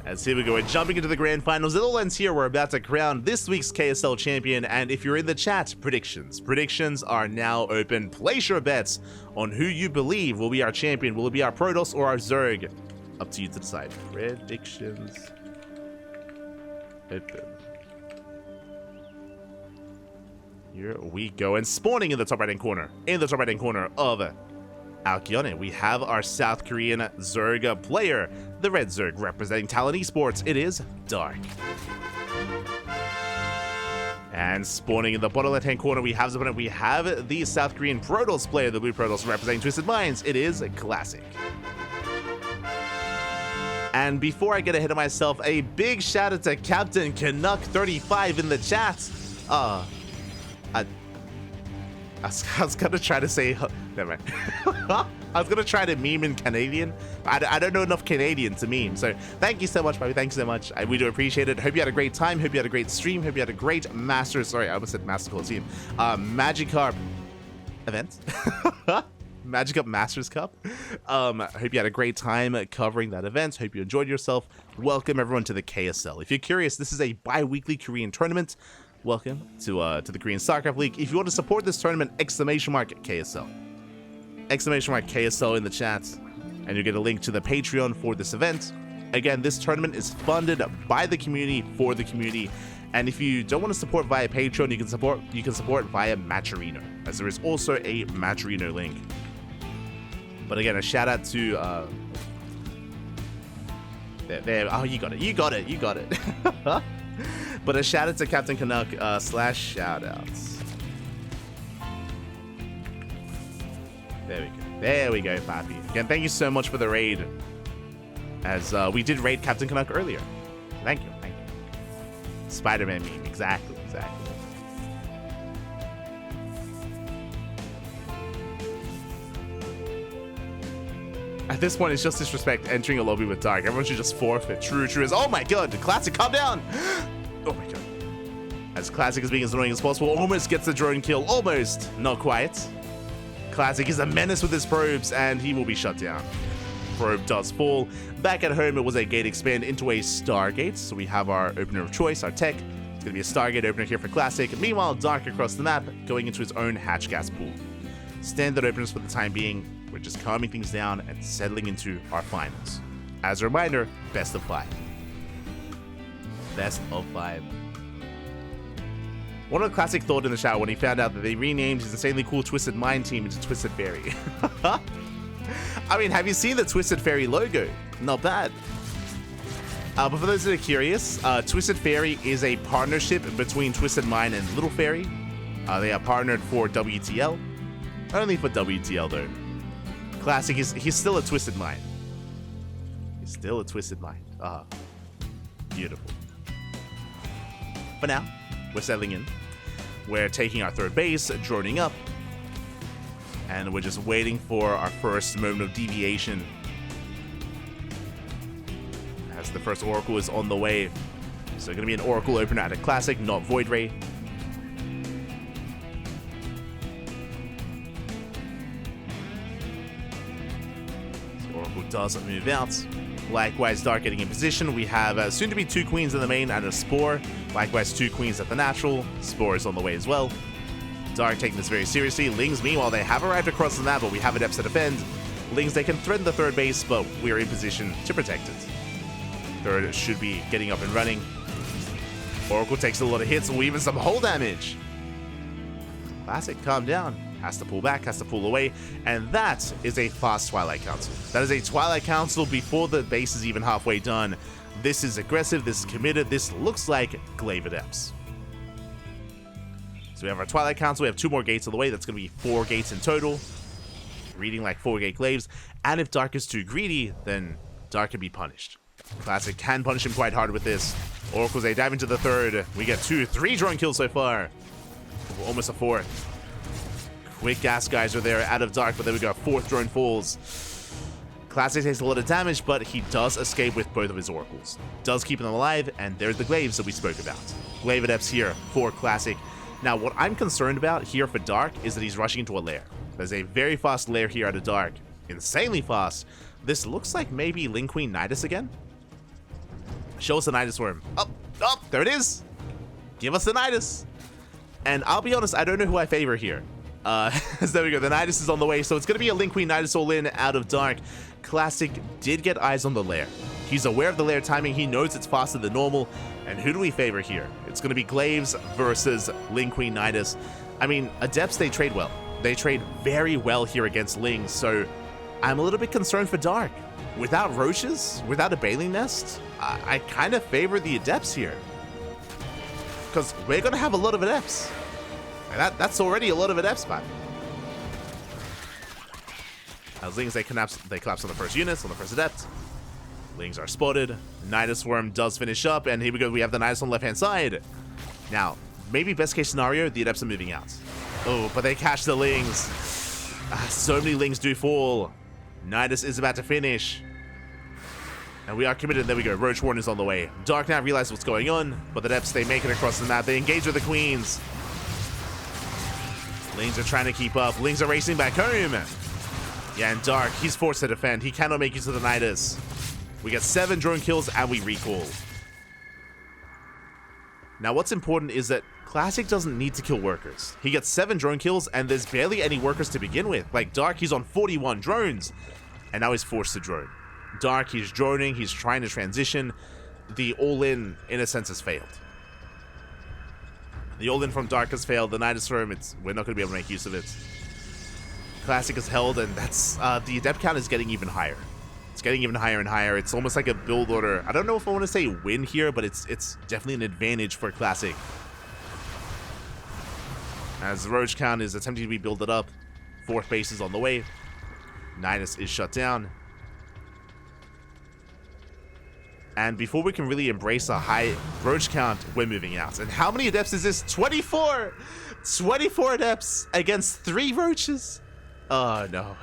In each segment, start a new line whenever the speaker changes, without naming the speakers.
As here we go, we're jumping into the grand finals. It all ends here. We're about to crown this week's KSL champion. And if you're in the chat, predictions. Predictions are now open. Place your bets on who you believe will be our champion. Will it be our Protoss or our Zerg? Up to you to decide. Predictions open. Here we go. And spawning in the top right-hand corner. In the top right-hand corner of Alkyone, we have our South Korean Zerg player, the Red Zerg, representing Talon Esports. It is Dark. And spawning in the bottom left-hand corner, we have the South Korean Protoss player, the Blue Protoss, representing Twisted Minds. It is Classic. And before I get ahead of myself, a big shout out to Captain Canuck35 in the chat. I was gonna try to say, never mind. I was gonna try to meme in Canadian. I don't know enough Canadian to meme, so thank you so much, buddy. Thanks so much. We do appreciate it. Hope you had a great time. Hope you had a great stream. Hope you had a great Masters. Sorry, I almost said Master Coliseum. Magikarp event. Magikarp Masters Cup. Hope you had a great time covering that event. Hope you enjoyed yourself. Welcome everyone to the KSL. If you're curious, this is a bi-weekly Korean tournament. Welcome to the Korean StarCraft League. If you want to support this tournament, exclamation mark KSL. Exclamation mark KSL in the chat. And you'll get a link to the Patreon for this event. Again, this tournament is funded by the community for the community. And if you don't want to support via Patreon, you can support via Matcherino, as there is also a Matcherino link. But again, a shout out to there. Oh, you got it. But a shout out to Captain Canuck / shoutouts. There we go, Pappy. Again, thank you so much for the raid. As we did raid Captain Canuck earlier. Thank you. Spider-Man meme, exactly. At this point, it's just disrespect entering a lobby with Dark. Everyone should just forfeit. True is. Oh my god, Classic, calm down! Oh my god. As Classic is being as annoying as possible, almost gets the drone kill. Almost. Not quite. Classic is a menace with his probes, and he will be shut down. Probe does fall. Back at home, it was a gate expand into a Stargate. So we have our opener of choice, our tech. It's going to be a Stargate opener here for Classic. Meanwhile, Dark across the map, going into his own hatch gas pool. Standard openers for the time being. We're just calming things down and settling into our finals. As a reminder, best of 5. Best of 5. One of the Classic thought in the shower when he found out that they renamed his insanely cool Twisted Mind team into Twisted Fairy. I mean, have you seen the Twisted Fairy logo? Not bad. But for those that are curious, Twisted Fairy is a partnership between Twisted Mind and Little Fairy. They are partnered for WTL. Only for WTL though. Classic, he's still a Twisted Mind. He's still a Twisted Mind. Beautiful. For now, we're settling in. We're taking our third base, droning up. And we're just waiting for our first moment of deviation. As the first Oracle is on the way. So going to be an Oracle opener at a Classic, not Void Ray. Oracle does move out. Likewise, Dark getting in position. We have soon to be 2 queens in the main and a Spore. Likewise, 2 queens at the natural. Spore is on the way as well. Dark taking this very seriously. Lings, meanwhile, they have arrived across the map, but we have a depth to defend. Lings, they can threaten the third base, but we are in position to protect it. Third should be getting up and running. Oracle takes a lot of hits, or even some hull damage. Classic, calm down. Has to pull back, has to pull away, and that is a fast Twilight Council. That is a Twilight Council before the base is even halfway done. This is aggressive, this is committed, this looks like Glaive Adepts. So we have our Twilight Council, we have 2 more gates on the way, that's going to be 4 gates in total. Reading like 4 gate Glaives, and if Dark is too greedy, then Dark can be punished. Classic can punish him quite hard with this. Oracles, they dive into the third. We get 3 drone kills so far. Almost a 4th. Quick gas guys are there out of Dark, but then we got 4th drone falls. Classic takes a lot of damage, but he does escape with both of his Oracles. Does keep them alive, and there's the Glaives that we spoke about. Glaive Adepts here for Classic. Now, what I'm concerned about here for Dark is that he's rushing into a lair. There's a very fast lair here out of Dark. Insanely fast. This looks like maybe Link Queen Nidus again. Show us the Nidus Worm. Oh, oh, there it is. Give us the Nidus. And I'll be honest, I don't know who I favor here. So there we go. The Nidus is on the way. So it's going to be a Link Queen Nidus all in out of Dark. Classic did get eyes on the lair. He's aware of the lair timing. He knows it's faster than normal. And who do we favor here? It's going to be Glaives versus Link Queen Nidus. I mean, Adepts, they trade well. They trade very well here against Lings. So I'm a little bit concerned for Dark. Without Roaches, without a Baleen Nest, I kind of favor the Adepts here. Because we're going to have a lot of Adepts. And that's already a lot of Adepts, man. As Lings, they collapse on the first units, on the first Adept. Lings are spotted. Nidus Worm does finish up, and here we go. We have the Nidus on the left-hand side. Now, maybe best case scenario, the Adepts are moving out. Oh, but they catch the Lings. So many Lings do fall. Nidus is about to finish. And we are committed. There we go. Roach Warden is on the way. Dark now realizes what's going on, but the Adepts, they make it across the map. They engage with the Queens. Lings are trying to keep up. Lings are racing back home. Yeah, and Dark, he's forced to defend. He cannot make use of the Nidus. We get 7 drone kills, and we recall. Now, what's important is that Classic doesn't need to kill workers. He gets 7 drone kills, and there's barely any workers to begin with. Like, Dark, he's on 41 drones, and now he's forced to drone. Dark, he's droning, he's trying to transition. The all-in a sense, has failed. The all-in from Dark has failed. The Nidus Worm, we're not going to be able to make use of it. Classic is held, and that's the Adept count is getting even higher. It's getting even higher and higher. It's almost like a build order. I don't know if I want to say win here, but it's definitely an advantage for Classic. As the Roach count is attempting to be builded up. 4th base is on the way. Nidus is shut down. And before we can really embrace a high Roach count, we're moving out. And how many Adepts is this? 24! 24 Adepts against 3 Roaches? Oh, no.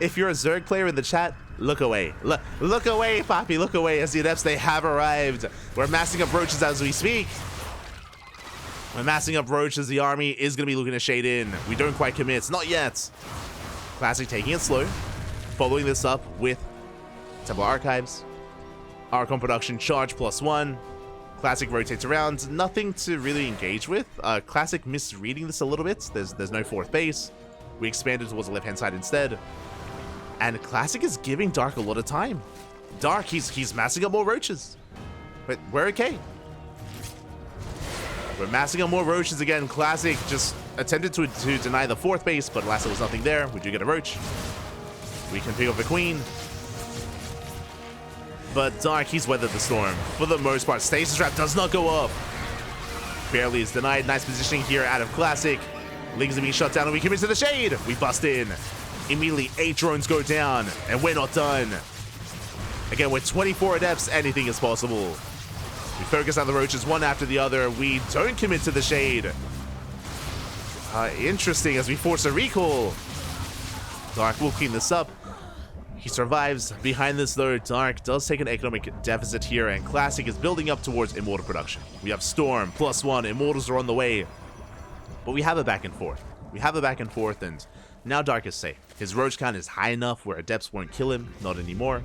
If you're a Zerg player in the chat, look away. Look away, Poppy. Look away as the Adepts, they have arrived. We're massing up Roaches as we speak. We're massing up Roaches. The army is going to be looking to shade in. We don't quite commit. Not yet. Classic taking it slow. Following this up with Templar Archives. Archon production charge +1. Classic rotates around. Nothing to really engage with. Classic misreading this a little bit. There's no 4th base. We expanded towards the left-hand side instead. And Classic is giving Dark a lot of time. Dark, he's massing up more Roaches. But we're okay. We're massing up more Roaches again. Classic just attempted to deny the 4th base, but alas, there was nothing there. We do get a Roach. We can pick up the Queen. But Dark, he's weathered the storm. For the most part, Stasis Trap does not go up. Barely is denied. Nice positioning here out of Classic. Lings are being shut down, and we commit to the shade. We bust in. Immediately, 8 drones go down, and we're not done. Again, with 24 Adepts, anything is possible. We focus on the Roaches one after the other. We don't commit to the shade. Interesting, as we force a recall. Dark will clean this up. He survives. Behind this, though, Dark does take an economic deficit here, and Classic is building up towards Immortal production. We have Storm, +1, Immortals are on the way. But we have a back and forth. And now Dark is safe. His Roach count is high enough where Adepts won't kill him, not anymore.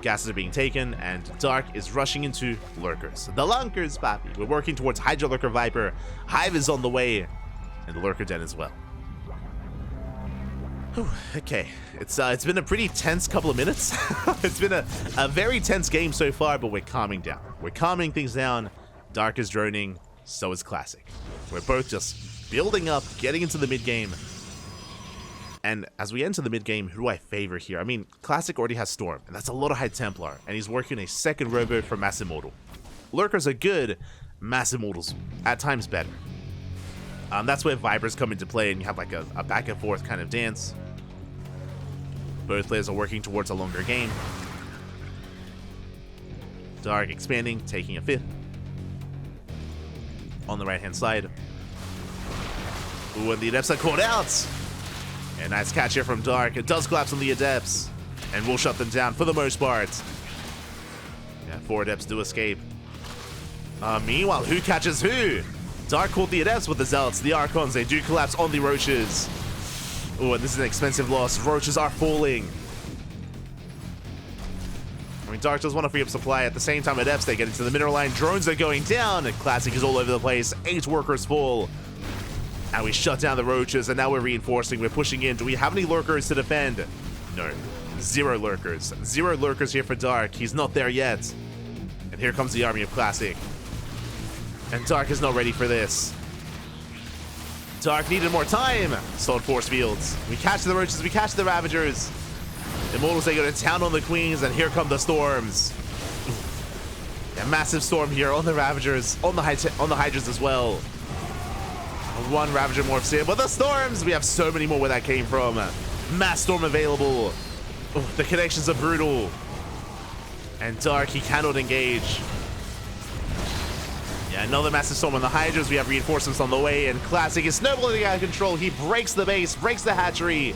Gases are being taken, and Dark is rushing into Lurkers. The Lunkers, Papi. We're working towards Hydra Lurker Viper. Hive is on the way, and the Lurker Den as well. Whew, okay, it's been a pretty tense couple of minutes. It's been a very tense game so far, but we're calming down. We're calming things down. Dark is droning, so is Classic. We're both just building up, getting into the mid-game. And as we enter the mid-game, who do I favor here? I mean, Classic already has Storm, and that's a lot of High Templar, and he's working a second Robo for Mass Immortal. Lurkers are good, Mass Immortals at times better. That's where Vipers come into play, and you have like a back and forth kind of dance. Both players are working towards a longer game. Dark expanding, taking a 5th. On the right-hand side. Ooh, and the Adepts are caught out! A nice catch here from Dark. It does collapse on the Adepts, and we'll shut them down for the most part. Yeah, 4 Adepts do escape. Meanwhile, who catches who? Dark caught the Adepts with the Zealots. The Archons, they do collapse on the Roaches. Ooh, and this is an expensive loss. Roaches are falling. mean, Dark does want to free up supply. At the same time, at Eps, they get into the mineral line. Drones are going down. Classic is all over the place. 8 workers fall. And we shut down the roaches, and now we're reinforcing. We're pushing in. Do we have any lurkers to defend? No. 0 lurkers. 0 lurkers here for Dark. He's not there yet. And here comes the army of Classic. And Dark is not ready for this. Dark needed more time. Sold force fields. We catch the roaches. We catch the ravagers. Immortals, they go to town on the queens, and here come the storms. A massive storm here on the ravagers, on the hydras as well. 1 ravager morphs in, but the storms! We have so many more where that came from. Mass storm available. The connections are brutal. And Dark, he cannot engage. Yeah, another massive storm on the hydras. We have reinforcements on the way, and Classic is snowballing out of control. He breaks the base, breaks the hatchery.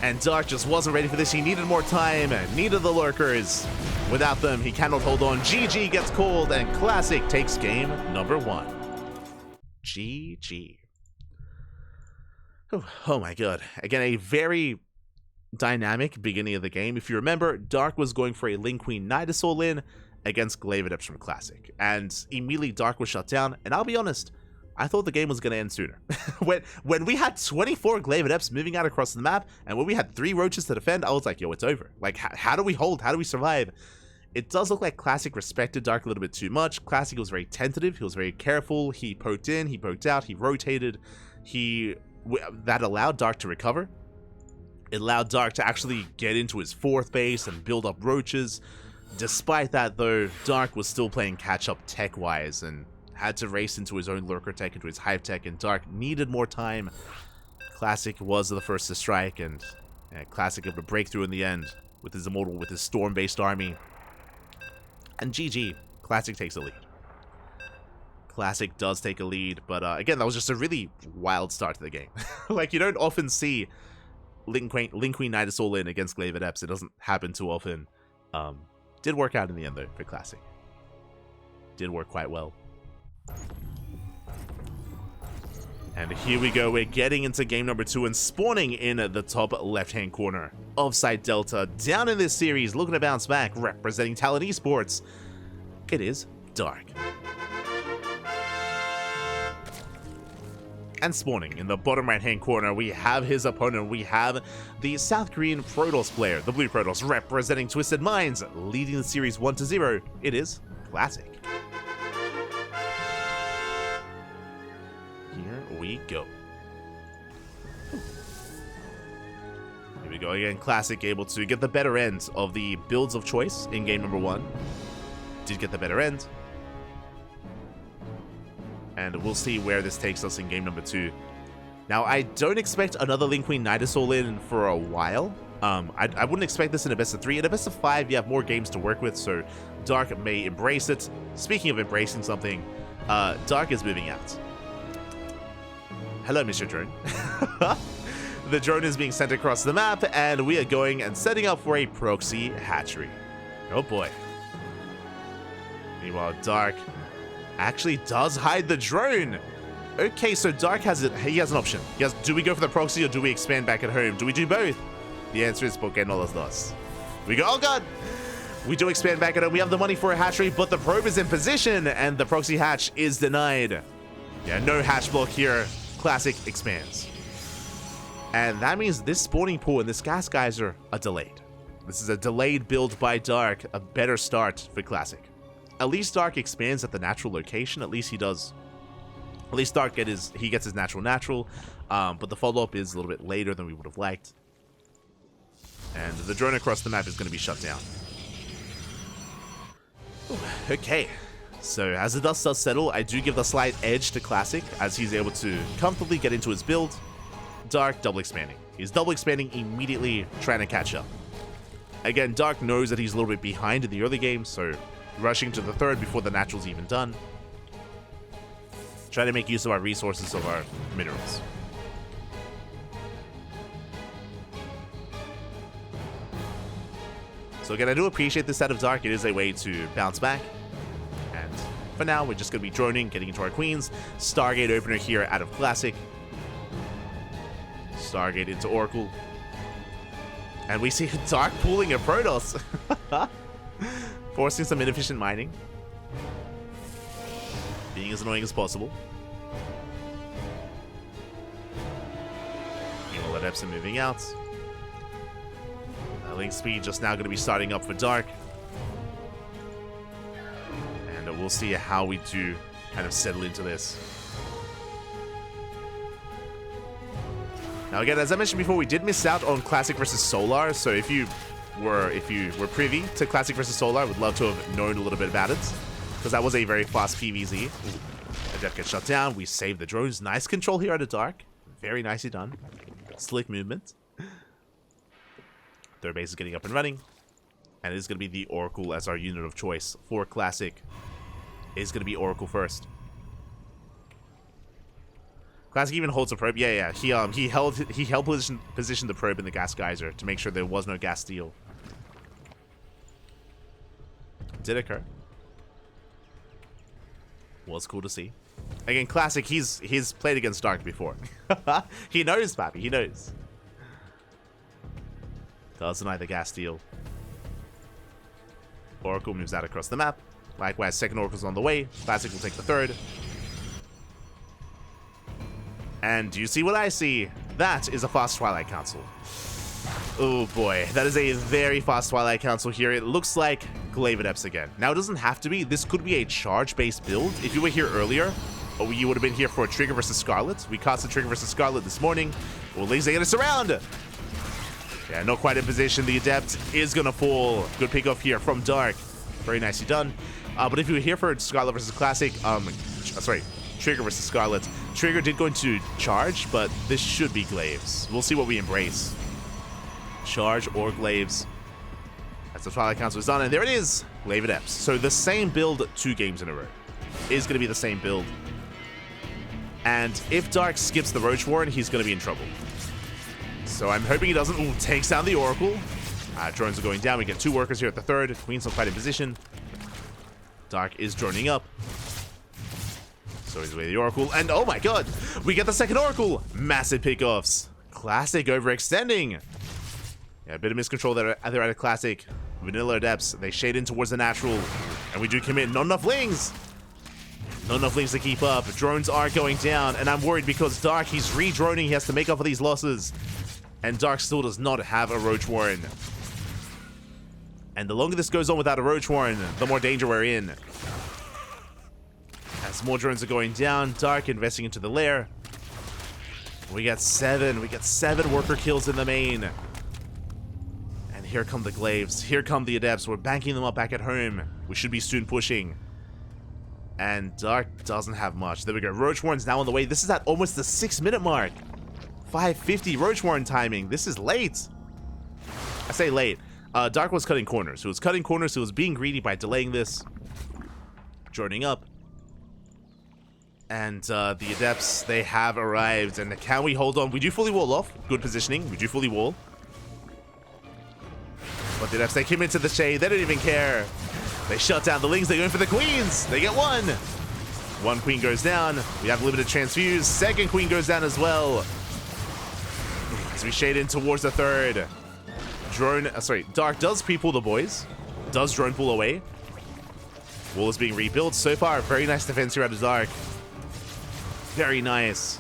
And Dark just wasn't ready for this. He needed more time, needed the lurkers. Without them, he cannot hold on. GG gets called, and Classic takes game number 1. GG. Oh my god. Again, a very dynamic beginning of the game. If you remember, Dark was going for a Lin Queen Nidasaur in against Glaveadept from Classic. And immediately Dark was shut down, and I'll be honest, I thought the game was going to end sooner. when we had 24 Glaveadepts moving out across the map, and when we had 3 roaches to defend, I was like, yo, it's over. Like, how do we hold? How do we survive? It does look like Classic respected Dark a little bit too much. Classic was very tentative. He was very careful. He poked in, he poked out, he rotated. That allowed Dark to recover. It allowed Dark to actually get into his 4th base and build up roaches. Despite that, though, Dark was still playing catch-up tech-wise and had to race into his own lurker tech, into his hive tech, and Dark needed more time. Classic was the first to strike, and Classic able to break through in the end with his Immortal, with his storm-based army. And GG, Classic takes a lead. Classic does take a lead, but again, that was just a really wild start to the game. Like, you don't often see Lin Queen Nidasaur in against Glaveadept. It doesn't happen too often. Did work out in the end, though, for Classic. Did work quite well. And here we go, we're getting into game number 2 and spawning in the top left-hand corner of Site Delta. Down in this series, looking to bounce back, representing Talent Esports, it is Dark. And spawning in the bottom right-hand corner, we have his opponent. We have the South Korean Protoss player, the Blue Protoss, representing Twisted Minds, leading the series 1-0. It is Classic. Here we go. Here we go again. Classic able to get the better end of the builds of choice in game number 1. Did get the better end. And we'll see where this takes us in game number 2. Now, I don't expect another Lin Queen Nidasaur in for a while. I wouldn't expect this in a best of 3. In a best of 5, you have more games to work with, so Dark may embrace it. Speaking of embracing something, Dark is moving out. Hello, Mr. Drone. The drone is being sent across the map, and we are going and setting up for a proxy hatchery. Oh boy. Meanwhile, Dark actually does hide the drone. Okay, so Dark has it. He has an option. He has, do we go for the proxy or do we expand back at home? Do we do both? The answer is porque no los dos. We go, oh god! We do expand back at home. We have the money for a hatchery, but the probe is in position, and the proxy hatch is denied. Yeah, no hatch block here. Classic expands. And that means this spawning pool and this gas geyser are delayed. This is a delayed build by Dark, a better start for Classic. At least Dark expands at the natural location. At least he does. At least Dark gets his natural. But the follow-up is a little bit later than we would have liked. And the drone across the map is going to be shut down. Ooh, okay. So as the dust does settle, I do give the slight edge to Classic as he's able to comfortably get into his build. Dark double expanding. He's double expanding immediately, trying to catch up. Again, Dark knows that he's a little bit behind in the early game, so rushing to the third before the natural's even done. Try to make use of our resources, of our minerals. So again, I do appreciate this out of Dark. It is a way to bounce back. And for now, we're just going to be droning, getting into our queens. Stargate opener here out of Classic. Stargate into Oracle. And we see Dark pulling a Protoss. Forcing some inefficient mining. Being as annoying as possible. Meanwhile, Adepts are moving out. Link speed just now going to be starting up for Dark. And we'll see how we do kind of settle into this. Now again, as I mentioned before, we did miss out on Classic versus Solar, so if you were privy to Classic versus Solar, I would love to have known a little bit about it, because that was a very fast PvZ. Adept gets shut down, we save the drones. Nice control here at the Dark. Very nicely done. Slick movement. Third base is getting up and running, and it is going to be the Oracle as our unit of choice for Classic. It is going to be Oracle first. Classic even holds a probe. Yeah. He held position the probe in the gas geyser to make sure there was no gas steal. Did occur. Was cool to see. Again, Classic. He's played against Dark before. He knows, Pappy. He knows. Does deny the gas steal. Oracle moves out across the map. Likewise, second Oracle's on the way. Classic will take the third. And do you see what I see? That is a fast Twilight Council. Oh boy, that is a very fast Twilight Council here. It looks like Glaive Adepts again. Now it doesn't have to be. This could be a charge-based build. If you were here earlier, or you would have been here for a Trigger versus Scarlet. We cast a Trigger versus Scarlet this morning. Well, Lee's gonna surround. Yeah, not quite in position. The Adept is gonna fall. Good pickoff here from Dark. Very nicely done. But if you were here for Scarlet versus Classic, Trigger versus Scarlet. Trigger did go into charge, but this should be Glaives. We'll see what we embrace. Charge or Glaives. As the Twilight Council is done, and there it is. Glaive Adepts. So the same build 2 games in a row. Is going to be the same build. And if Dark skips the Roach Warren, he's going to be in trouble. So I'm hoping he doesn't. Ooh, takes down the Oracle. Drones are going down. We get 2 workers here at the third. Queen's not quite in position. Dark is droning up. So he's away the Oracle, and oh my god, we get the second Oracle! Massive pickoffs. Classic overextending. Yeah, a bit of miscontrol there at a Classic. Vanilla Adepts, they shade in towards the natural, and we do commit. Not enough Lings! Not enough Lings to keep up. Drones are going down, and I'm worried because Dark, he's re-droning, he has to make up for these losses. And Dark still does not have a Roach Warren. And the longer this goes on without a Roach Warren, the more danger we're in. As more drones are going down, Dark investing into the lair. We got 7 worker kills in the main. And here come the Glaives. Here come the Adepts. We're banking them up back at home. We should be soon pushing. And Dark doesn't have much. There we go. Roach Warren's now on the way. This is at almost the 6-minute mark. 5:50 Roach Warren timing. This is late. I say late. Dark was cutting corners. He was cutting corners. He was being greedy by delaying this. Joining up. And the Adepts, they have arrived. And can we hold on? We do fully wall off. Good positioning. We do fully wall. But the Adepts, they came into the shade. They don't even care. They shut down the Lings. They're going for the Queens. They get 1. 1 Queen goes down. We have limited transfuse. Second Queen goes down as well. As we shade in towards the third. Dark does pre-pull the boys. Does drone pull away. Wall is being rebuilt. So far, very nice defense here out of Dark. Very nice.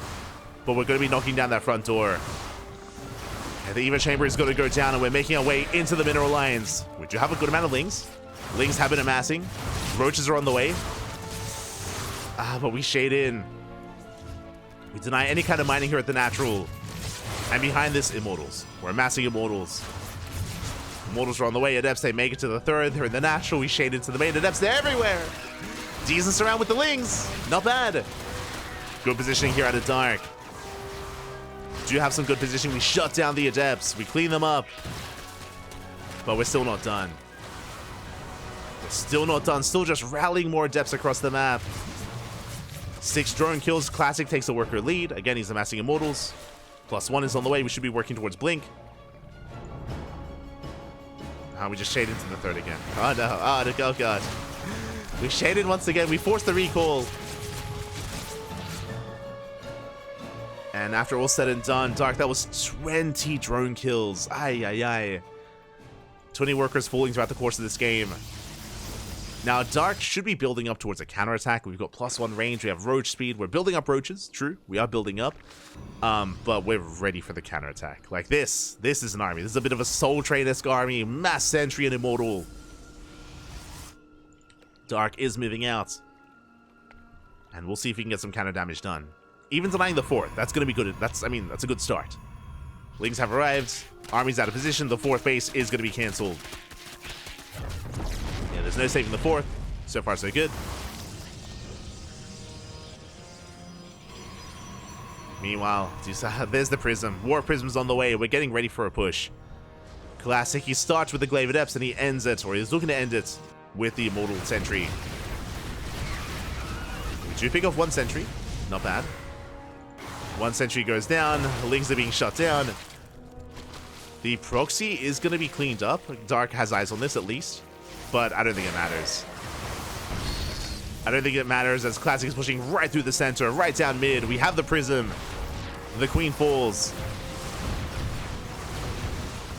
But we're going to be knocking down that front door. And the Eva Chamber is going to go down, and we're making our way into the mineral lines. We do have a good amount of Lings. Lings have been amassing. Roaches are on the way. But we shade in. We deny any kind of mining here at the natural. And behind this, Immortals. We're amassing Immortals. Immortals are on the way. Adepts, they make it to the third. They're in the natural. We shade into the main. Adepts, they're everywhere. Decent surround with the Lings. Not bad. Good positioning here out of Dark. Do have some good positioning. We shut down the Adepts. We clean them up. But we're still not done. We're still not done. Still just rallying more Adepts across the map. 6 drone kills. Classic takes a worker lead. Again, he's amassing Immortals. +1 is on the way. We should be working towards Blink. We just shaded into the third again. Oh no. Oh god. We shaded once again. We forced the recall. And after all said and done, Dark, that was 20 drone kills. Ay. 20 workers falling throughout the course of this game. Now, Dark should be building up towards a counterattack. We've got +1 range. We have roach speed. We're building up roaches. True, we are building up. But we're ready for the counterattack. Like this. This is an army. This is a bit of a Soul Train-esque army. Mass Sentry and Immortal. Dark is moving out. And we'll see if we can get some counter damage done. Even denying the 4th. That's going to be good. That's a good start. Lings have arrived. Army's out of position. The 4th base is going to be cancelled. Yeah, there's no saving the 4th. So far, so good. Meanwhile, there's the Prism. War Prism's on the way. We're getting ready for a push. Classic. He starts with the Glaive Adepts and he ends it, or he's looking to end it, with the Immortal Sentry. We do pick off 1 Sentry. Not bad. 1 Sentry goes down. Lings are being shut down. The proxy is going to be cleaned up. Dark has eyes on this at least. But I don't think it matters. I don't think it matters as Classic is pushing right through the center, right down mid. We have the Prism. The Queen falls.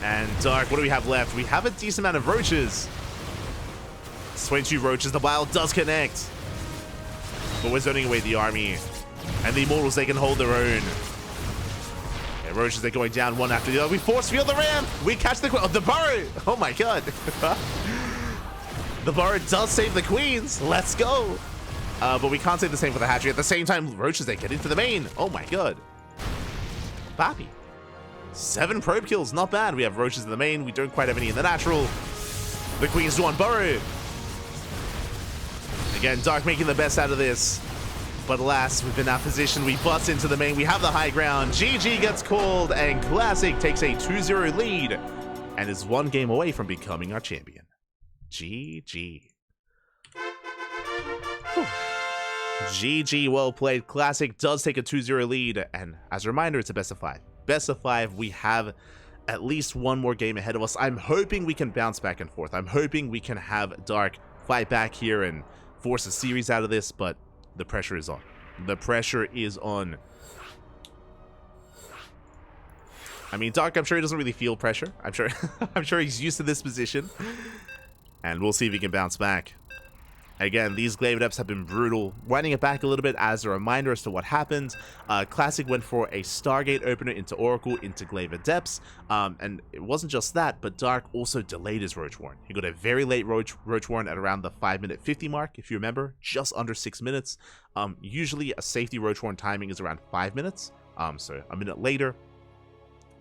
And Dark, what do we have left? We have a decent amount of roaches. 22 roaches. The Bile does connect. But we're zoning away the army. And the Immortals, they can hold their own. Yeah, roaches, they're going down one after the other. We force field the ramp. We catch the the burrow. Oh my god. The burrow does save the queens. Let's go. But we can't say the same for the hatchery. At the same time, roaches, they get into the main. Oh my god. Pappy. 7 probe kills. Not bad. We have roaches in the main. We don't quite have any in the natural. The queens do on burrow. Again, Dark making the best out of this. But alas, we've been out of position. We bust into the main. We have the high ground. GG gets called, and Classic takes a 2-0 lead and is 1 game away from becoming our champion. GG. Whew. GG, well played. Classic does take a 2-0 lead, and as a reminder, it's a best of 5. Best of 5, we have at least 1 more game ahead of us. I'm hoping we can bounce back and forth. I'm hoping we can have Dark fight back here and force a series out of this, but the pressure is on. The pressure is on. I mean, Dark, I'm sure he doesn't really feel pressure. I'm sure he's used to this position. And we'll see if he can bounce back. Again, these Glaive Adepts have been brutal. Winding it back a little bit as a reminder as to what happened. Classic went for a Stargate opener into Oracle, into Glaive Adepts. And it wasn't just that, but Dark also delayed his Roach Warren. He got a very late Roach Warren at around the 5-minute 50 mark, if you remember, just under 6 minutes. Usually a safety Roach Warren timing is around 5 minutes, so a minute later.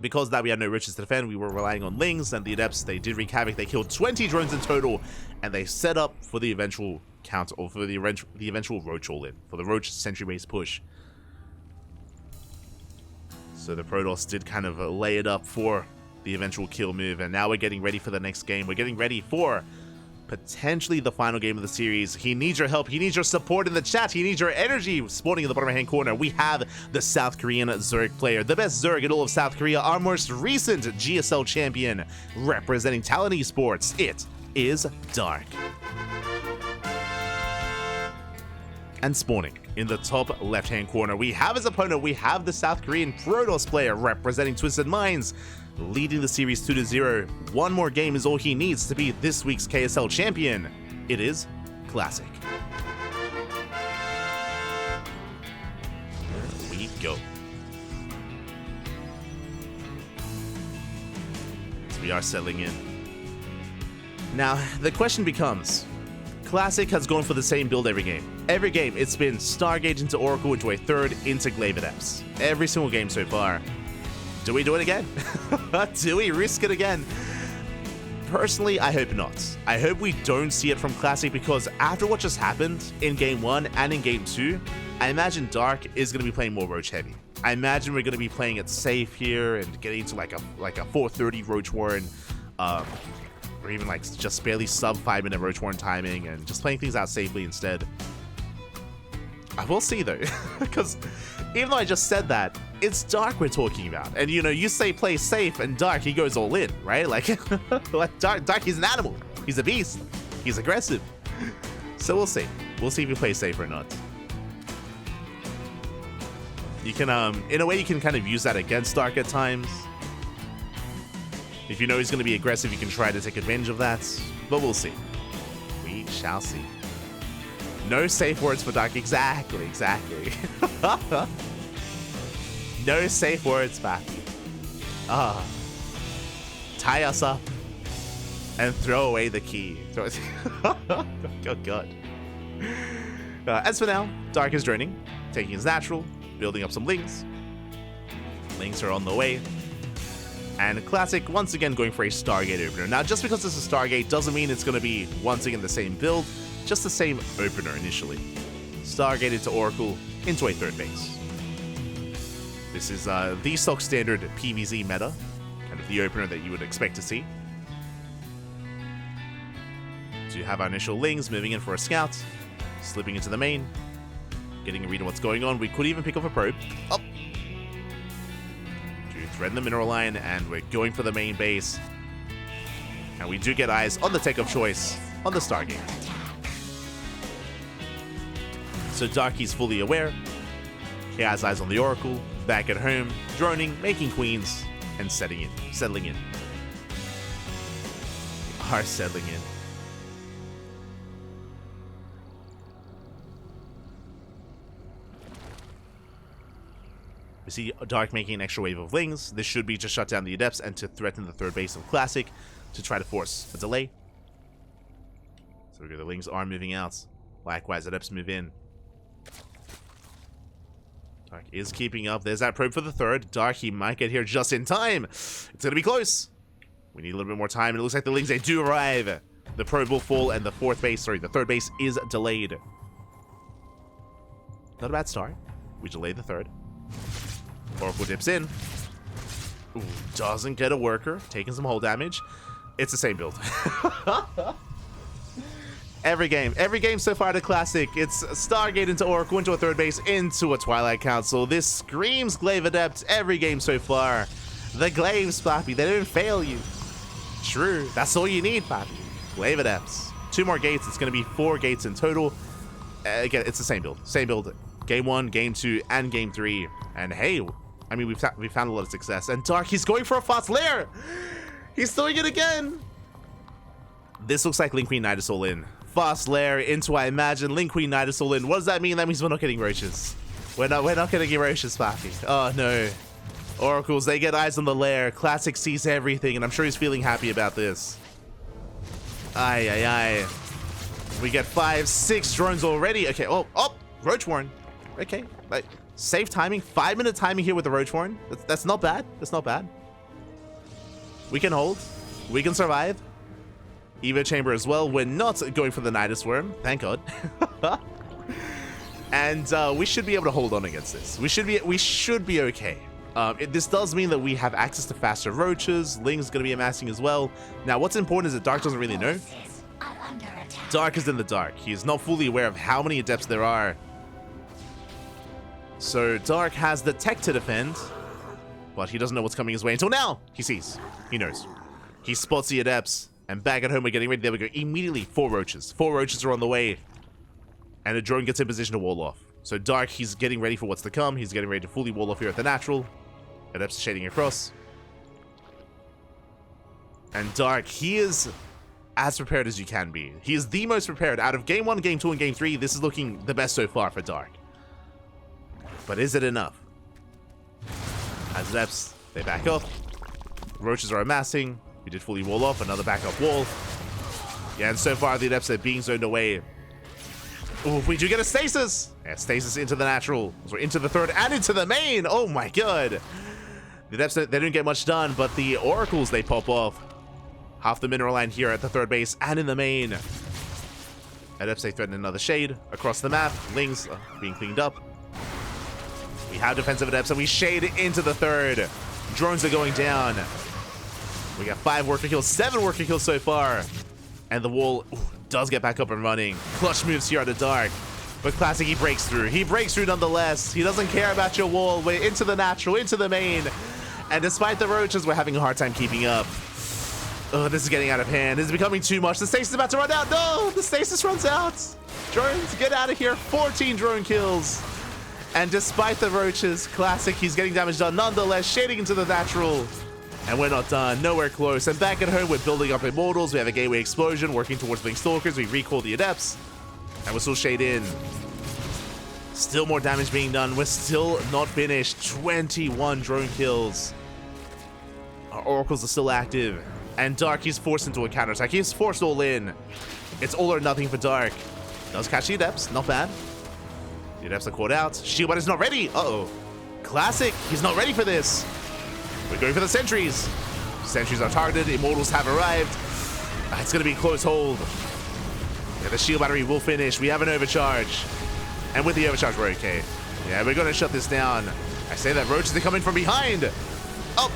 Because of that, we had no riches to defend. We were relying on Lings, and the Adepts, they did wreak havoc. They killed 20 drones in total, and they set up for the eventual counter, or for the eventual Roach all-in, for the Roach sentry-based push. So the Protoss did kind of lay it up for the eventual kill move, and now we're getting ready for the next game. We're getting ready for potentially the final game of the series. He needs your help. He needs your support in the chat. He needs your energy. Spawning in the bottom right-hand corner, we have the South Korean Zerg player, the best Zerg in all of South Korea, our most recent GSL champion, representing Talon Esports. It is Dark. And spawning in the top left-hand corner, we have his opponent. We have the South Korean Protoss player representing Twisted Minds, leading the series 2-0. 1 more game is all he needs to be this week's KSL champion. It is Classic. Here we go. So we are settling in. Now, the question becomes, Classic has gone for the same build every game. Every game, it's been Stargate into Oracle into a 3rd into Glaive Adepts. Every single game so far. Do we do it again? Do we risk it again? Personally, I hope not. I hope we don't see it from Classic, because after what just happened in Game 1 and in Game 2, I imagine Dark is going to be playing more Roach heavy. I imagine we're going to be playing it safe here and getting into like a 430 Roach Warren, or even like just barely sub 5-minute Roach Warren timing, and just playing things out safely instead. I will see though, because even though I just said that, it's Dark we're talking about. And you know, you say play safe, and Dark, he goes all in, right? Like, Dark, he's an animal. He's a beast. He's aggressive. So we'll see. We'll see if he plays safe or not. You can, in a way, you can kind of use that against Dark at times. If you know he's going to be aggressive, you can try to take advantage of that, but we'll see. We shall see. No safe words for Dark. Exactly. No safe words, Pappy. Tie us up and throw away the key. Oh, God. As for now, Dark is droning, taking his natural, building up some Lings. Lings are on the way. And Classic, once again, going for a Stargate opener. Now, just because it's a Stargate doesn't mean it's going to be once again the same build, just the same opener initially. Stargate into Oracle, into a third base. This is the stock standard PvZ meta, kind of the opener that you would expect to see. So you have our initial Lings moving in for a scout, slipping into the main, getting a read on what's going on. We could even pick up a probe. Up. To threaten the mineral line, and we're going for the main base. And we do get eyes on the tech of choice on the Stargate. So Darky's fully aware. He has eyes on the Oracle, back at home, droning, making queens, and settling in. Are settling in. We see Dark making an extra wave of Lings. This should be to shut down the Adepts and to threaten the third base of Classic to try to force a delay. So the Lings are moving out. Likewise, Adepts move in. Dark is keeping up. There's that probe for the third. Dark, he might get here just in time. It's going to be close. We need a little bit more time. And it looks like the Lings, they do arrive. The probe will fall and the third base is delayed. Not a bad start. We delayed the third. Oracle dips in. Ooh, doesn't get a worker. Taking some hull damage. It's the same build. Every game so far to Classic, it's Stargate into Oracle, into a third base, into a Twilight Council. This screams Glaive Adept every game so far. The Glaives, Pappy, they didn't fail you. True, that's all you need, Pappy. Glaive Adepts. 2 more gates, it's going to be 4 gates in total. Again, it's the same build. Game 1, Game 2, and Game 3. And hey, I mean, we've found a lot of success. And Dark, he's going for a fast lair. He's doing it again. This looks like Link Queen Night is all in. Fast lair into, I imagine, Link Queen Night is all in. What does that mean? That means we're not getting roaches. We're not getting roaches, Pappy. Oh, no. Oracles, they get eyes on the lair. Classic sees everything, and I'm sure he's feeling happy about this. Aye. We get 5, 6 drones already. Okay, oh, Roach Warren. Okay, like, safe timing. 5-minute timing here with the Roach Warren. That's not bad. We can hold. We can survive. Evo Chamber as well. We're not going for the Nidus Worm. Thank God. And we should be able to hold on against this. We should be okay. This does mean that we have access to faster roaches. Ling's going to be amassing as well. Now, what's important is that Dark doesn't really know. Dark is in the dark. He is not fully aware of how many Adepts there are. So Dark has the tech to defend, but he doesn't know what's coming his way until now. He sees. He knows. He spots the Adepts. And back at home, we're getting ready. There we go. Immediately, 4 roaches. 4 roaches are on the way. And a drone gets in position to wall off. So Dark, he's getting ready for what's to come. He's getting ready to fully wall off here at the natural. Adepts shading across. And Dark, he is as prepared as you can be. He is the most prepared. Out of Game 1, Game 2, and Game 3, this is looking the best so far for Dark. But is it enough? As Adepts, they back up. Roaches are amassing. We did fully wall off. Another backup wall. Yeah, and so far the Adepts are being zoned away. Oh, we do get a stasis. Yeah, stasis into the natural. So into the third and into the main. Oh my god. The Adepts, they didn't get much done, but the Oracles, they pop off. Half the mineral line here at the third base and in the main. Adepts, they threaten another shade across the map. Lings being cleaned up. We have defensive Adepts and we shade into the third. Drones are going down. We got 5 worker kills, 7 worker kills so far. And the wall does get back up and running. Clutch moves here at the Dark. But Classic, he breaks through. He breaks through nonetheless. He doesn't care about your wall. We're into the natural, into the main. And despite the roaches, we're having a hard time keeping up. Oh, this is getting out of hand. This is becoming too much. The stasis is about to run out. No, the stasis runs out. Drones, get out of here. 14 drone kills. And despite the roaches, Classic, he's getting damage done nonetheless. Shading into the natural. And we're not done, nowhere close. And back at home, we're building up Immortals. We have a Gateway Explosion, working towards Blink Stalkers. We recall the Adepts, and we're still shade in. Still more damage being done. We're still not finished. 21 drone kills. Our Oracles are still active. And Dark, he's forced into a counterattack. He's forced all in. It's all or nothing for Dark. Does catch the Adepts, not bad. The Adepts are caught out. Shield is not ready. Uh-oh. Classic, he's not ready for this. We're going for the sentries. Sentries are targeted. Immortals have arrived. It's going to be a close hold. Yeah, the shield battery will finish. We have an overcharge. And with the overcharge, we're okay. Yeah, we're going to shut this down. I say that roaches are coming from behind. Oh,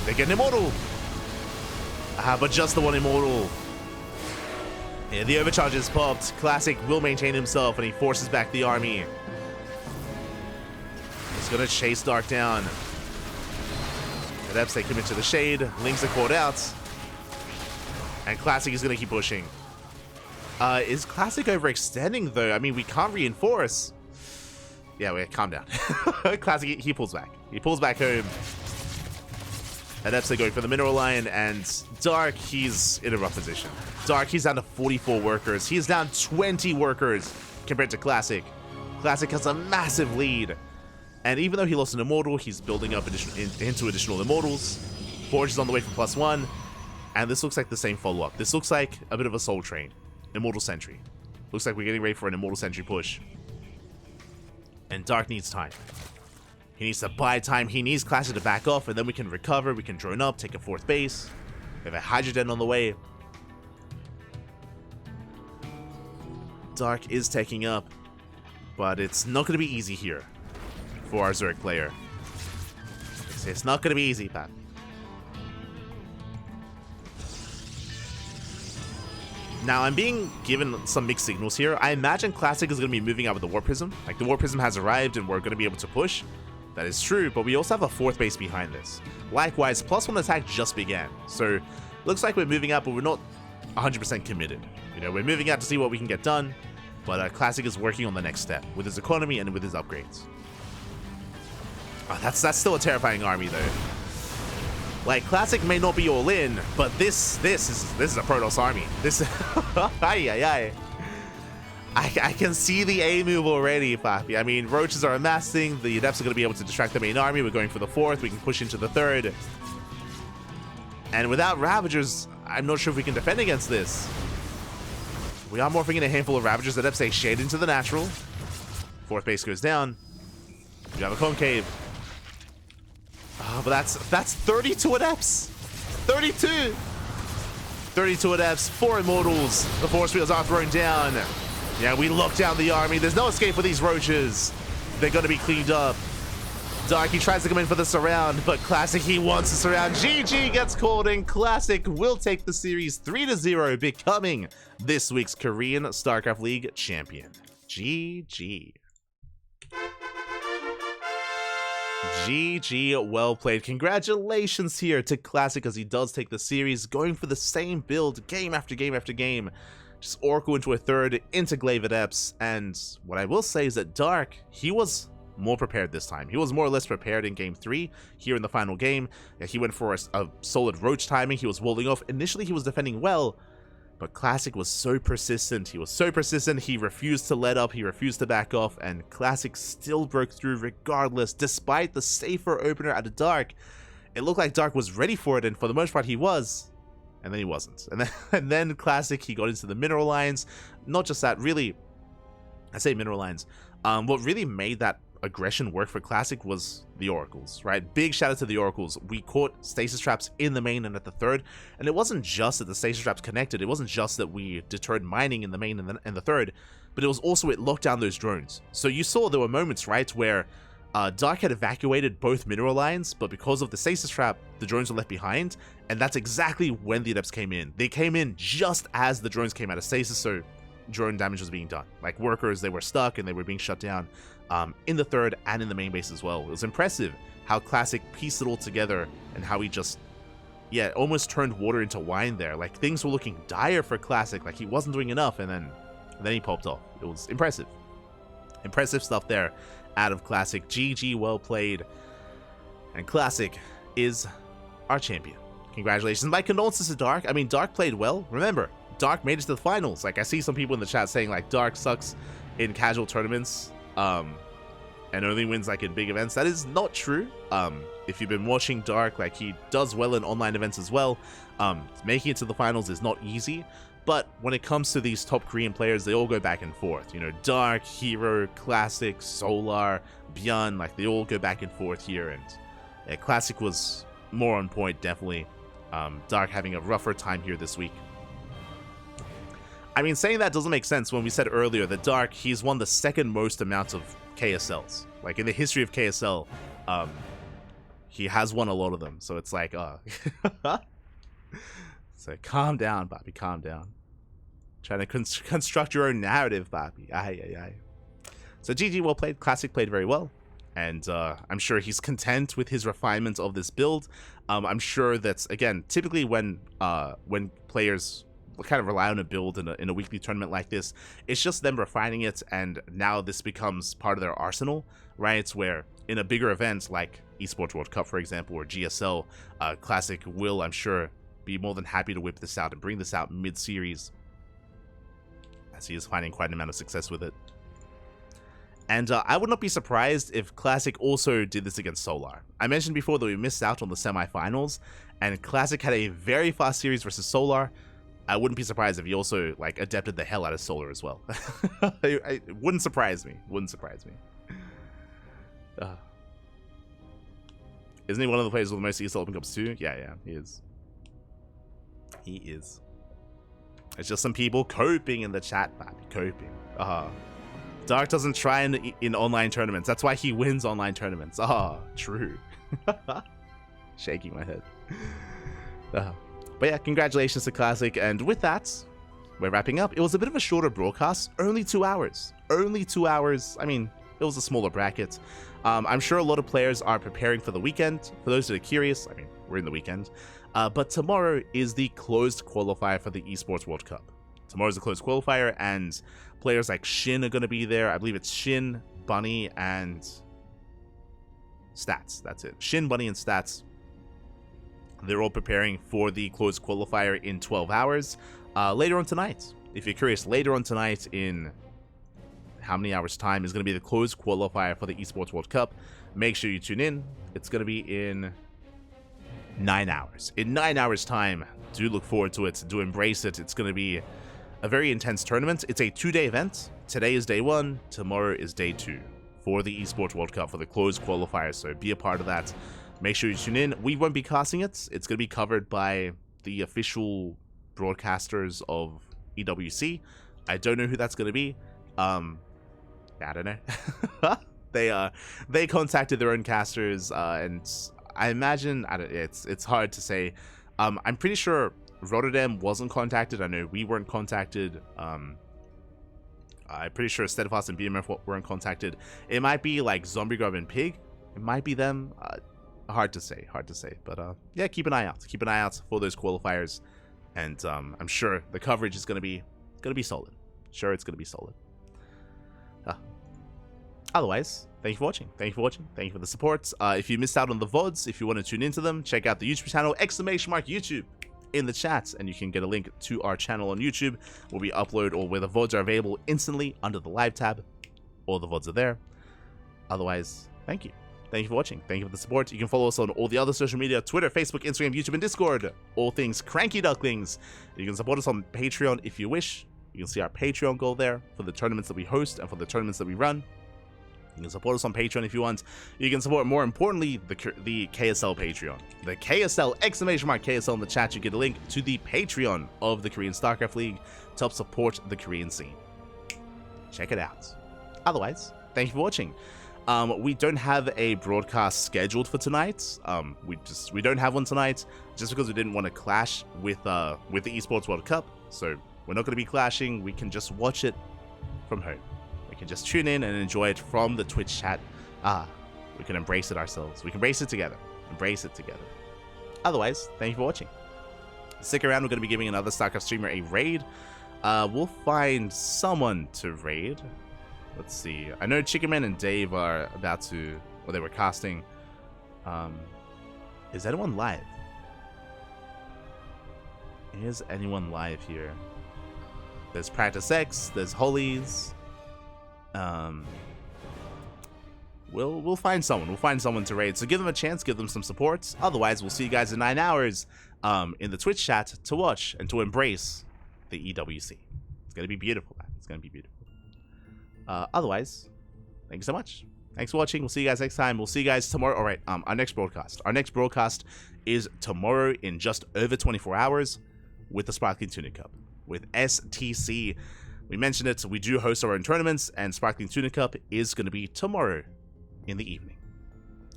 they get an immortal. But just the one immortal. Yeah, the overcharge is popped. Classic will maintain himself, and he forces back the army. He's going to chase Dark down. Adepts, they commit to the shade. Lings are caught out. And Classic is going to keep pushing. Is Classic overextending, though? I mean, we can't reinforce. Yeah, wait, calm down. Classic, he pulls back. He pulls back home. Adepts, they go for the mineral line. And Dark, he's in a rough position. Dark, he's down to 44 workers. He's down 20 workers compared to Classic. Classic has a massive lead. And even though he lost an Immortal, he's building up into additional Immortals. Forge is on the way for +1. And this looks like the same follow-up. This looks like a bit of a Soul Train. Immortal Sentry. Looks like we're getting ready for an Immortal Sentry push. And Dark needs time. He needs to buy time. He needs Classic to back off, and then we can recover. We can drone up, take a 4th base. We have a Hydrogen on the way. Dark is taking up. But it's not going to be easy here for our Zerg player. It's not going to be easy, Pat. Now, I'm being given some mixed signals here. I imagine Classic is going to be moving out with the War Prism. Like, the War Prism has arrived and we're going to be able to push. That is true, but we also have a 4th base behind this. Likewise, +1 attack just began. So, looks like we're moving out, but we're not 100% committed. You know, we're moving out to see what we can get done. But Classic is working on the next step with his economy and with his upgrades. Oh, that's still a terrifying army, though. Like, Classic may not be all in, but this is a Protoss army. This, I can see the A move already, Papi. I mean, roaches are amassing. The Adepts are going to be able to distract the main army. We're going for the 4th. We can push into the 3rd. And without Ravagers, I'm not sure if we can defend against this. We are morphing in a handful of Ravagers. Adepts say shade into the natural. 4th base goes down. We have a Concave. Oh, but that's 32 Adepts. 32 Adepts, 4 Immortals. The Force Fields are thrown down. Yeah, we lock down the army. There's no escape for these roaches. They're going to be cleaned up. Dark, he tries to come in for the surround, but Classic, he wants the surround. GG gets called, and Classic will take the series 3-0, becoming this week's Korean StarCraft League champion. GG. GG, well played. Congratulations here to Classic as he does take the series, going for the same build game after game after game. Just Oracle into a 3rd, into Glaive Adepts, and what I will say is that Dark, he was more prepared this time. He was more or less prepared in game 3. Here in the final game, he went for a solid roach timing. He was walling off. Initially, he was defending well, but Classic was so persistent. He was so persistent, he refused to let up, he refused to back off, and Classic still broke through regardless, despite the safer opener at the Dark. It looked like Dark was ready for it, and for the most part he was, and then he wasn't. And then Classic, he got into the mineral lines. Not just that, really, I say mineral lines. What really made that aggression work for Classic was the Oracles, right? Big shout out to the Oracles. We caught stasis traps in the main and at the 3rd, and it wasn't just that the stasis traps connected. It wasn't just that we deterred mining in the main and the 3rd, but it was also it locked down those drones. So you saw there were moments, right, where Dark had evacuated both mineral lines, but because of the stasis trap, the drones were left behind, and that's exactly when the Adepts came in. They came in just as the drones came out of stasis, so drone damage was being done. Like workers, they were stuck and they were being shut down in the 3rd and in the main base as well. It was impressive how Classic pieced it all together and how he just, yeah, almost turned water into wine there. Like things were looking dire for Classic, like he wasn't doing enough, and then he popped off. It was impressive. Impressive stuff there out of Classic. GG, well played. And Classic is our champion. Congratulations. My condolences to Dark. I mean, Dark played well. Remember, Dark made it to the finals. Like, I see some people in the chat saying, like, Dark sucks in casual tournaments, and only wins, like, in big events. That is not true. If you've been watching Dark, like, he does well in online events as well. Making it to the finals is not easy, but when it comes to these top Korean players, they all go back and forth. You know, Dark, Hero, Classic, Solar, Byeon, like, they all go back and forth here, and yeah, Classic was more on point, definitely. Dark having a rougher time here this week. I mean, saying that doesn't make sense when we said earlier that Dark, he's won the second most amount of KSLs. Like, in the history of KSL, he has won a lot of them. So it's like, so calm down, Bobby, calm down. Trying to construct your own narrative, Bobby. Aye. So GG, well played. Classic played very well. And I'm sure he's content with his refinement of this build. I'm sure that's, again, typically when players kind of rely on a build in a weekly tournament like this, it's just them refining it, and now this becomes part of their arsenal, right? Where in a bigger event like Esports World Cup, for example, or GSL, Classic will, I'm sure, be more than happy to whip this out and bring this out mid-series, as he is finding quite an amount of success with it. And I would not be surprised if Classic also did this against Solar. I mentioned before that we missed out on the semifinals, and Classic had a very fast series versus Solar. I wouldn't be surprised if he also, like, adapted the hell out of Solar as well. It wouldn't surprise me. Wouldn't surprise me. Isn't he one of the players with the most ESL Open Cups too? Yeah, he is. He is. It's just some people coping in the chat, man. Coping. Dark doesn't try in online tournaments. That's why he wins online tournaments. True. Shaking my head. But yeah, congratulations to Classic. And with that, we're wrapping up. It was a bit of a shorter broadcast. Only 2 hours. Only 2 hours. I mean, it was a smaller bracket. I'm sure a lot of players are preparing for the weekend. For those that are curious, I mean, we're in the weekend. But tomorrow is the closed qualifier for the Esports World Cup. Tomorrow's the closed qualifier, and players like Shin are going to be there. I believe it's Shin, Bunny, and Stats. That's it. Shin, Bunny, and Stats. They're all preparing for the closed qualifier in 12 hours. Later on tonight, if you're curious, later on tonight in how many hours time is going to be the closed qualifier for the Esports World Cup. Make sure you tune in. It's going to be in 9 hours. In 9 hours time, do look forward to it. Do embrace it. It's going to be a very intense tournament. It's a 2-day event. Today is day 1. Tomorrow is day 2 for the Esports World Cup, for the closed qualifier. So be a part of that. Make sure you tune in. We won't be casting it. It's going to be covered by the official broadcasters of EWC. I don't know who that's going to be. I don't know. They contacted their own casters, and I imagine it's hard to say. I'm pretty sure Rotterdam wasn't contacted. I know we weren't contacted. I'm pretty sure Steadfast and BMF weren't contacted. It might be like Zombie Grub and Pig. It might be them. Hard to say. But yeah, keep an eye out. Keep an eye out for those qualifiers, and I'm sure the coverage is gonna be solid. Sure, it's gonna be solid. Otherwise, thank you for watching. Thank you for the support. If you missed out on the VODs, if you want to tune into them, check out the YouTube channel, !YouTube in the chat, and you can get a link to our channel on YouTube where we upload, or where the VODs are available instantly under the live tab. All the VODs are there. Otherwise, thank you. Thank you for watching. Thank you for the support. You can follow us on all the other social media, Twitter, Facebook, Instagram, YouTube, and Discord. All things CranKy Ducklings. You can support us on Patreon if you wish. You can see our Patreon goal there for the tournaments that we host and for the tournaments that we run. You can support us on Patreon if you want. You can support, more importantly, the KSL Patreon. The KSL, !KSL in the chat. You get a link to the Patreon of the Korean StarCraft League to help support the Korean scene. Check it out. Otherwise, thank you for watching. We don't have a broadcast scheduled for tonight. We don't have one tonight, just because we didn't want to clash with the Esports World Cup. So we're not going to be clashing. We can just watch it from home. We can just tune in and enjoy it from the Twitch chat. We can embrace it ourselves. We can embrace it together. Embrace it together. Otherwise, thank you for watching. Stick around. We're going to be giving another StarCraft streamer a raid. We'll find someone to raid. Let's see. I know Chickenman and Dave are about to, or they were casting. Is anyone live? Is anyone live here? There's Practice X, there's Holies. We'll find someone. We'll find someone to raid. So give them a chance, give them some support. Otherwise, we'll see you guys in 9 hours in the Twitch chat to watch and to embrace the EWC. It's gonna be beautiful, man. It's gonna be beautiful. Otherwise, thank you so much. Thanks for watching. We'll see you guys next time. We'll see you guys tomorrow. All right, our next broadcast. Our next broadcast is tomorrow in just over 24 hours with the Sparkling Tuna Cup, with STC. We mentioned it. We do host our own tournaments, and Sparkling Tuna Cup is going to be tomorrow in the evening.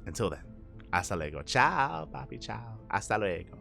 Until then, hasta luego. Ciao, papi, ciao. Hasta luego.